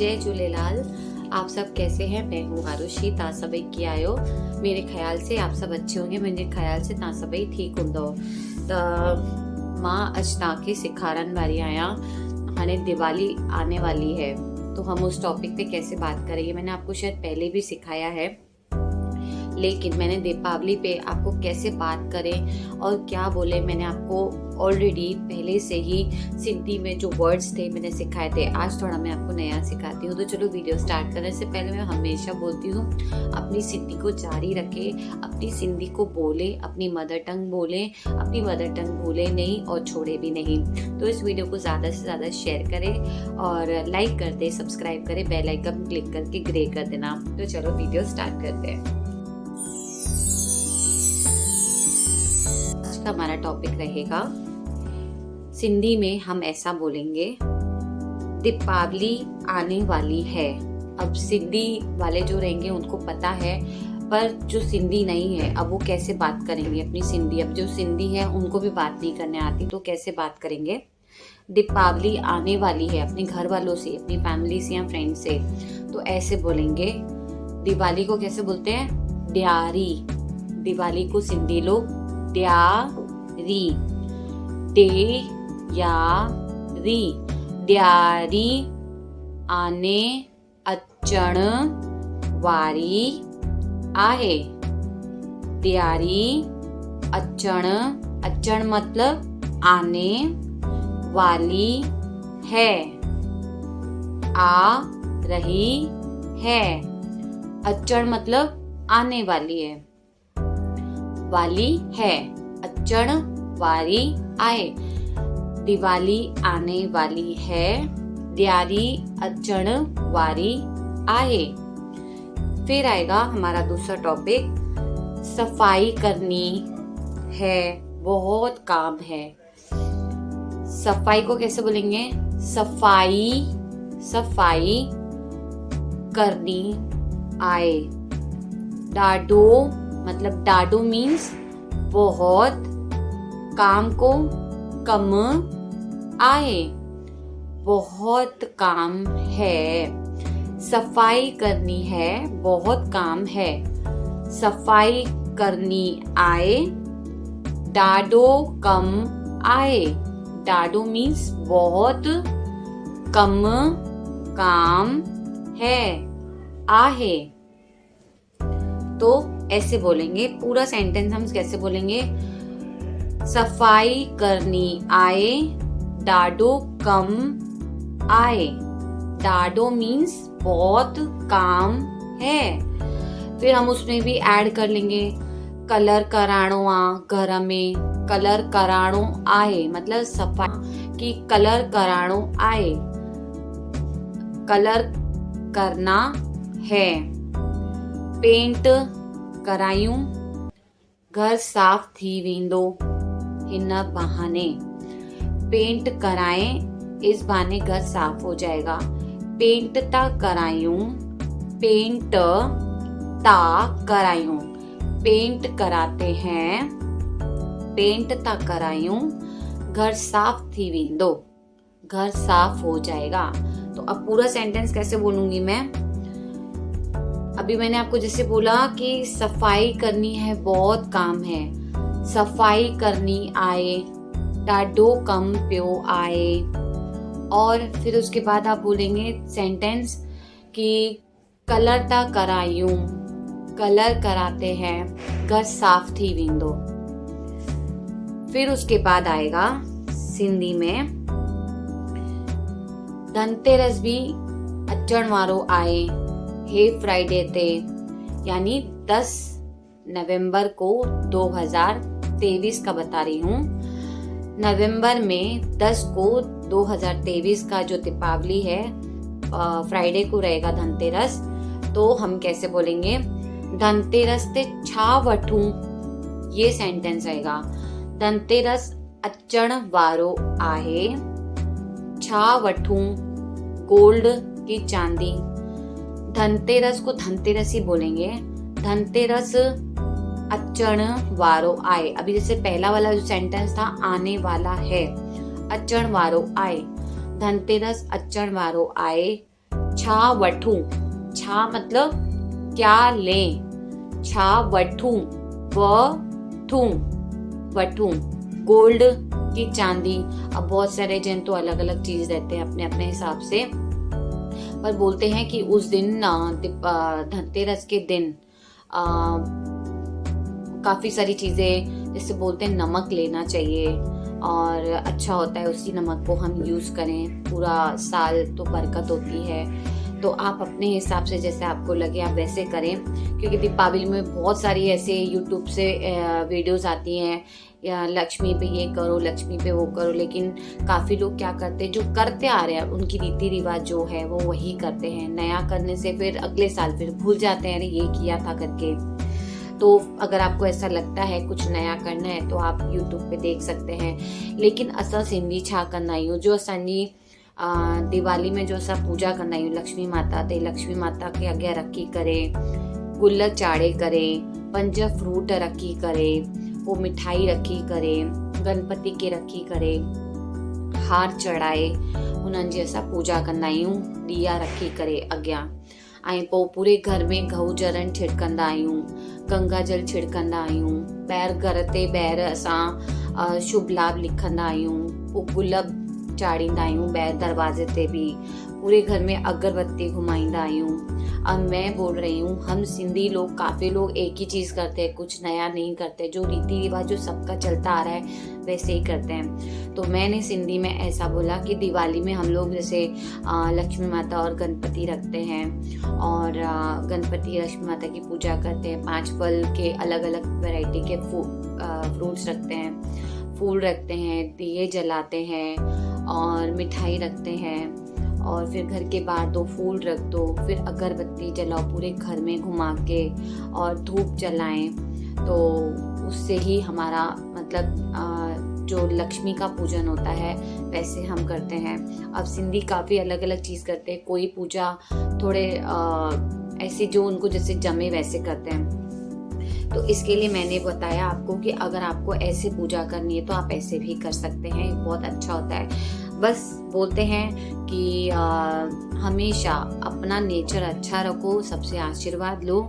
जय झूलेलाल। आप सब कैसे हैं? मैं हूँ आरुषि। तव्हां सभई कीअं आहियो? मेरे ख्याल से आप सब अच्छे होंगे। मुंहिंजे ख्याल से तव्हां सभई ठीक हूंदव। त मां अॼु तव्हांखे सेखारण वारी आहियां। हाणे दिवाली आने वाली है तो हम उस टॉपिक पे कैसे बात करेंगे। मैंने आपको शायद पहले भी सिखाया है, लेकिन मैंने दीपावली पे आपको कैसे बात करें और क्या बोले मैंने आपको ऑलरेडी पहले से ही सिंधी में जो वर्ड्स थे मैंने सिखाए थे। आज थोड़ा मैं आपको नया सिखाती हूँ। तो चलो वीडियो स्टार्ट करने से पहले मैं हमेशा बोलती हूँ, अपनी सिंधी को जारी रखे, अपनी सिंधी को बोले, अपनी मदर टंग बोले, अपनी मदर टंग भूले नहीं और छोड़े भी नहीं। तो इस वीडियो को ज़्यादा से ज़्यादा शेयर करें और लाइक कर दे, सब्सक्राइब करें, बेल आइकन क्लिक करके ग्रे कर देना। तो चलो वीडियो स्टार्ट करते हैं। का हमारा टॉपिक रहेगा, सिंधी में हम ऐसा बोलेंगे, दीपावली आने वाली है। अब सिंधी वाले जो रहेंगे उनको पता है, पर जो सिंधी नहीं है अब वो कैसे बात करेंगे अपनी सिंधी। अब जो सिंधी है उनको भी बात नहीं करने आती, तो कैसे बात करेंगे? दीपावली आने वाली है अपने घर वालों से, अपनी फैमिली से या फ्रेंड से, तो ऐसे बोलेंगे। दिवाली को कैसे बोलते हैं? ड्यारी। दिवाली को सिंधी लोग ड्यारी, ड्यारी, ड्यारी आने अचण वारी आहे। ड्यारी अचण, अचण मतलब आने वाली है, आ रही है। अचण मतलब आने वाली है, वाली है, अचण वारी आए। दिवाली आने वाली है, ड्यारी अचण वारी आए। फिर आएगा हमारा दूसरा टॉपिक, सफाई करनी है, बहुत काम है। सफाई को कैसे बोलेंगे? सफाई, सफाई करनी आए। डाडो मतलब डाडो मीन्स बहुत, काम को कम आए, बहुत काम है। सफाई करनी है, बहुत काम है। सफाई करनी आए, डाडो कम आए। डाडो मीन्स बहुत, कम काम है, आहे। तो ऐसे बोलेंगे पूरा सेंटेंस। हम कैसे बोलेंगे? सफाई करनी आए, डाडो कम आए। डाडो मीन्स बहुत काम है। फिर हम उसमें भी ऐड कर लेंगे, कलर कराणो आ घर में, कलर कराणो आए मतलब सफाई की कलर कराणो आए, कलर करना है। पेंट करायूं, घर साफ थी वेंदो हिन बहाने। पेंट कराएं, इस बहाने घर साफ हो जाएगा। पेंट ता करायूं, पेंट ता करायूं, पेंट कराते हैं, पेंट ता करायूं, घर साफ थी वेंदो, घर साफ हो जाएगा। तो अब पूरा सेंटेंस कैसे बोलूंगी मैं? अभी मैंने आपको जैसे बोला कि सफाई करनी है, बहुत काम है। सफाई करनी आए, डाडो कम प्यो आए। और फिर उसके बाद आप बोलेंगे सेंटेंस कि कलर ता करायूं, कलर कराते हैं, घर साफ थी वेंदो। फिर उसके बाद आएगा सिंधी में, धनतेरस भी अचण वारो आए हे फ्राइडे ते, यानी 10 नवंबर को 2023 का बता रही हूँ। नवंबर में 10 को 2023 का जो दीपावली है, फ्राइडे को रहेगा धनतेरस। तो हम कैसे बोलेंगे? धनतेरस ते छा वठूं, ये सेंटेंस रहेगा। धनतेरस अचण वारो आहे, छा वठूं, गोल्ड की चांदी। धनतेरस को धनतेरस ही बोलेंगे। धनतेरस अचण वारो आए। अभी जैसे पहला वाला जो सेंटेंस था आने वाला है, अचण वारो आए। धनतेरस अचण वारो आए, छा वठूं, छा मतलब क्या लें, छा वठूं, वठूं, वठूं, गोल्ड की चांदी। अब बहुत सारे जन तो अलग अलग चीज रहते हैं अपने अपने हिसाब से, पर बोलते हैं कि उस दिन धनतेरस के दिन काफी सारी चीजें, जैसे बोलते हैं नमक लेना चाहिए और अच्छा होता है उसी नमक को हम यूज करें, पूरा साल तो बरकत होती है। तो आप अपने हिसाब से जैसे आपको लगे आप वैसे करें, क्योंकि दीपावली में बहुत सारी ऐसे यूट्यूब से वीडियोस आती हैं, या लक्ष्मी पे ये करो, लक्ष्मी पे वो करो, लेकिन काफ़ी लोग क्या करते हैं, जो करते आ रहे हैं उनकी रीति रिवाज जो है वो वही करते हैं। नया करने से फिर अगले साल फिर भूल जाते हैं, अरे ये किया था करके। तो अगर आपको ऐसा लगता है कुछ नया करना है तो आप यूट्यूब पे देख सकते हैं। लेकिन असां सिंधी छा कंदा आहियूं, जो असांजी दिवाली में जो असां पूजा कंदा आहियूं लक्ष्मी माता ते, लक्ष्मी माता खे अॻियां रखी करे, गुल चाढ़े करे, 5 फ्रूट रखी करे, पोइ मिठाई रखी करे, गणपति खे रखी करे, हार चढ़ाए उन्हनि जी असां पूजा कंदा आहियूं, ॾीया रखी करे अॻियां। ऐं पोइ पूरे घर में गऊ जरनि छिड़कंदा आहियूं, गंगा जल छिड़कंदा आहियूं, ॿाहिरि घर ते ॿाहिरि असां शुभ लाभ लिखंदा आहियूं, पोइ गुल चाढ़ींदा आहियूं ॿाहिरि दरवाजे ते बि, पूरे घर में अगरबत्ती घुमाईंदा आहियूं। अब मैं बोल रही हूँ, हम सिंधी लोग काफ़ी लोग एक ही चीज़ करते हैं, कुछ नया नहीं करते, जो रीति रिवाज जो सबका चलता आ रहा है वैसे ही करते हैं। तो मैंने सिंधी में ऐसा बोला कि दिवाली में हम लोग जैसे लक्ष्मी माता और गणपति रखते हैं, और गणपति लक्ष्मी माता की पूजा करते हैं, 5 फल के अलग अलग वैरायटी के फ्रूट्स रखते हैं, फूल रखते हैं, दिए जलाते हैं और मिठाई रखते हैं, और फिर घर के बाहर 2 फूल रख दो, फिर अगरबत्ती जलाओ पूरे घर में घुमा के, और धूप जलाएं। तो उससे ही हमारा मतलब जो लक्ष्मी का पूजन होता है वैसे हम करते हैं। अब सिंधी काफ़ी अलग अलग चीज़ करते हैं, कोई पूजा थोड़े ऐसे जो उनको जैसे जमे वैसे करते हैं। तो इसके लिए मैंने बताया आपको कि अगर आपको ऐसे पूजा करनी है तो आप ऐसे भी कर सकते हैं, बहुत अच्छा होता है। बस बोलते हैं कि हमेशा अपना नेचर अच्छा रखो, सबसे आशीर्वाद लो,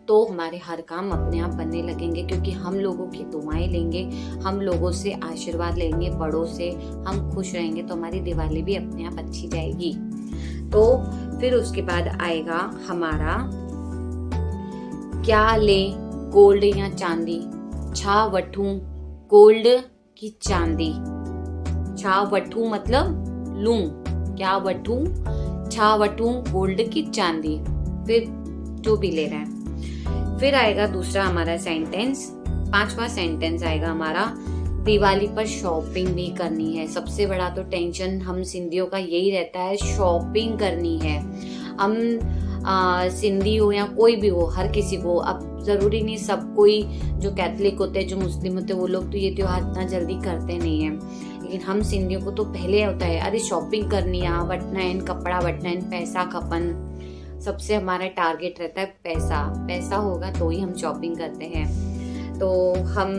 तो हमारे हर काम अपने आप बनने लगेंगे, क्योंकि हम लोगों की दुआएं लेंगे, हम लोगों से आशीर्वाद लेंगे, बड़ों से हम खुश रहेंगे, तो हमारी दिवाली भी अपने आप अच्छी जाएगी। तो फिर उसके बाद आएगा हमारा क्या ले, गोल्ड या चांदी, छा वठूं, गोल्ड की चांदी, छा वठूं मतलब लूं, क्या वठूं, छा वठूं, गोल्ड की चांदी, फिर जो भी ले रहे हैं। फिर आएगा दूसरा हमारा सेंटेंस, 5वां सेंटेंस आएगा हमारा, दिवाली पर शॉपिंग भी करनी है। सबसे बड़ा तो टेंशन हम सिंधियों का यही रहता है, शॉपिंग करनी है। हम सिंधी हो या कोई भी हो, हर किसी को, अब ज़रूरी नहीं सब कोई जो कैथलिक होते हैं, जो मुस्लिम होते हैं, वो लोग तो ये त्योहार इतना जल्दी करते नहीं हैं, लेकिन हम सिंधियों को तो पहले होता है, अरे शॉपिंग करनी है, वठना है, कपड़ा वठना है, पैसा खपन, सबसे हमारा टारगेट रहता है पैसा, पैसा होगा तो ही हम शॉपिंग करते हैं। तो हम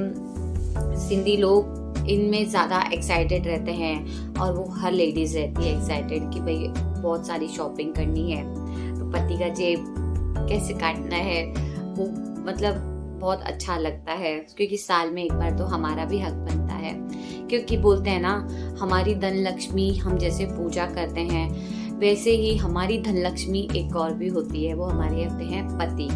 सिंधी लोग इनमें ज़्यादा एक्साइटेड रहते हैं, और वो हर लेडीज़ रहती है एक्साइटेड कि भाई बहुत सारी शॉपिंग करनी है, तो पति का जेब कैसे काटना है, वो मतलब बहुत अच्छा लगता है, क्योंकि साल में एक बार तो हमारा भी हक बनता है। क्योंकि बोलते हैं ना, हमारी धन लक्ष्मी हम जैसे पूजा करते हैं, वैसे ही हमारी धन लक्ष्मी एक और भी होती है, वो हमारे होते हैं पति,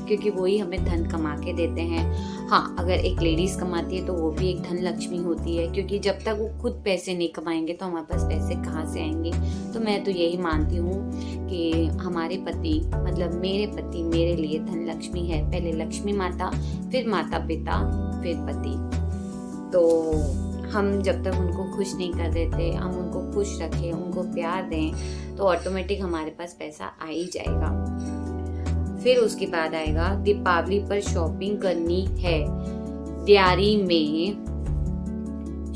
क्योंकि वही हमें धन कमा के देते हैं। हाँ, अगर एक लेडीज़ कमाती है तो वो भी एक धन लक्ष्मी होती है, क्योंकि जब तक वो खुद पैसे नहीं कमाएंगे तो हमारे पास पैसे कहाँ से आएंगे। तो मैं तो यही मानती हूँ कि हमारे पति, मतलब मेरे पति मेरे लिए धन लक्ष्मी है, पहले लक्ष्मी माता, फिर माता पिता, फिर पति। तो हम जब तक उनको खुश नहीं कर देते, हम उनको खुश रखें, उनको प्यार दें, तो ऑटोमेटिक हमारे पास पैसा आ ही जाएगा। फिर उसके बाद आएगा दीपावली पर शॉपिंग करनी है, दिवाली में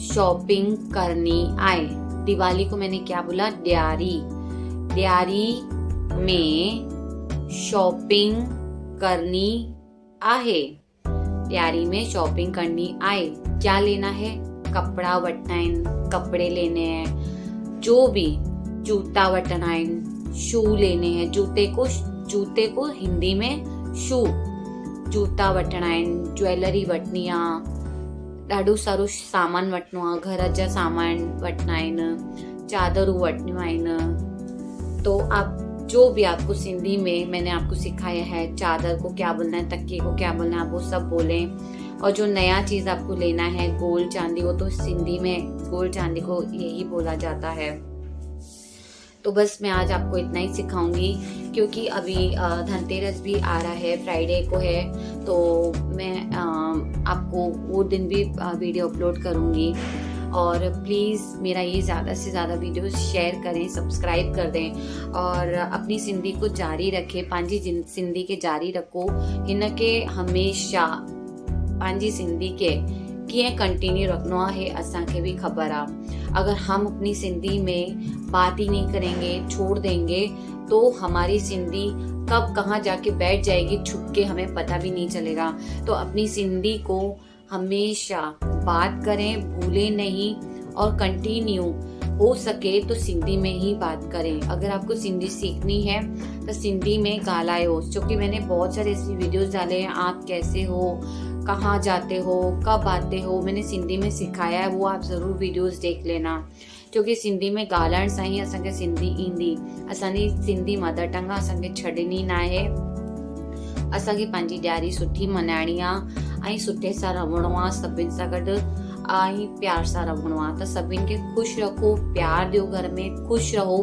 शॉपिंग करनी आए। दिवाली को मैंने क्या बोला, दिवाली, दिवाली में शॉपिंग करनी आहे, दिवाली में शॉपिंग करनी आए। क्या लेना है, कपड़ा वठना आहिनि, कपड़े लेने हैं, जो भी जूता वठना आहिनि, शू लेने हैं। जूते को हिंदी में शू। जूता वठणा आहिनि, ज्वेलरी वठणी आहे, ॾाढो सारो सामान वठिणो आहे, घर जा सामान वठिणा आहिनि, चादरूं वठणियूं आहिनि। तो आप जो भी आपको सिंधी में मैंने आपको सिखाया है, चादर को क्या बोलना है, तकिए को क्या बोलना है, आप वो सब बोलें। और जो नया चीज़ आपको लेना है, गोल्ड चांदी, वो तो सिंधी में गोल्ड चांदी को यही बोला जाता है। तो बस मैं आज आपको इतना ही सिखाऊंगी, क्योंकि अभी धनतेरस भी आ रहा है, फ्राइडे को है, तो मैं आपको वो दिन भी वीडियो अपलोड करूंगी। और प्लीज़ मेरा ये ज़्यादा से ज़्यादा वीडियो शेयर करें, सब्सक्राइब कर दें और अपनी सिंधी को जारी रखें, पंहिंजी सिंधी के जारी रखो। हिन के हमेशा पंहिंजी सिंधी के कीअं कंटिन्यू रखना है असांखे भी खबर आहे। अगर हम अपनी सिंधी में बात ही नहीं करेंगे, छोड़ देंगे, तो हमारी सिंधी कब कहाँ जाके बैठ जाएगी छुप के, हमें पता भी नहीं चलेगा। तो अपनी सिंधी को हमेशा बात करें, भूलें नहीं, और कंटिन्यू हो सके तो सिंधी में ही बात करें। अगर आपको सिंधी सीखनी है तो सिंधी में ॻाल्हायो, क्योंकि मैंने बहुत सारे ऐसी वीडियोस डाले हैं, आप कैसे हो, कहाँ जाते हो, कब आते हो, मैंने सिंधी में सिखाया है, वो आप ज़रूर वीडियोस देख लेना। क्योंकि सिंधी में ॻाल्हाइण सां ही असांखे सिंधी ईंदी। असांजी सिंधी मदर टंग असांखे छॾणी न आहे। असांखे पंहिंजी ॾियारी सुठी मल्हाइणी आहे ऐं सुठे सां रहणो आहे, सभिनि सां गॾु ऐं प्यार सां रहणो आहे। त सभिनि खे ख़ुशि रखो, प्यार ॾियो, घर में ख़ुशि रहो।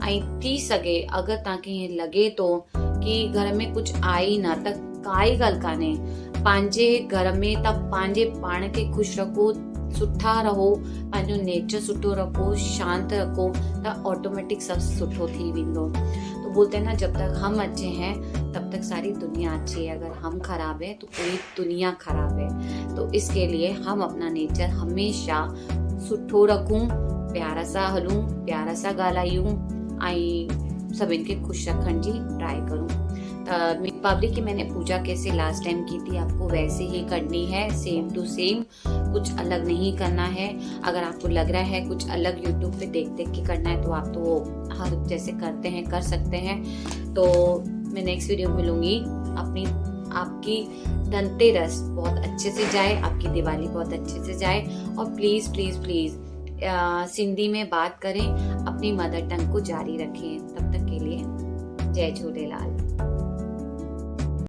ऐं थी सघे अगरि तव्हांखे हीअं लॻे थो कि घर में कुझु आहे ई न, त काई ॻाल्हि कान्हे, पंहिंजे घर में तव्हां पंहिंजे पाण खे ख़ुशि रखो, सुठा रहो, पंहिंजो नेचर सुठो रखो, शांत रखो, त ऑटोमेटिक सब सुठो थी वेंदो। तो बोलते हैं ना, जब तक हम अच्छे हैं तब तक सारी दुनिया अच्छी है, अगर हम खराब है तो पूरी दुनिया खराब है। तो इसके लिए हम अपना नेचर हमेशा सुठो रखूं, प्यार सां हलूं, प्यार सां ॻाल्हायूं ऐं सभिनि खे ख़ुशि रखण जी ट्राई करूं। रिपब्लिक की मैंने पूजा कैसे लास्ट टाइम की थी, आपको वैसे ही करनी है, सेम टू सेम, कुछ अलग नहीं करना है। अगर आपको लग रहा है कुछ अलग यूट्यूब पे देख देख के करना है, तो आप तो हर जैसे करते हैं कर सकते हैं। तो मैं नेक्स्ट वीडियो में मिलूंगी। आपकी धनतेरस बहुत अच्छे से जाए, आपकी दिवाली बहुत अच्छे से जाए, और प्लीज़ प्लीज़ प्लीज़ सिंधी में बात करें, अपनी मदर टंग को जारी रखें। तब तक के लिए जय झूलेलाल।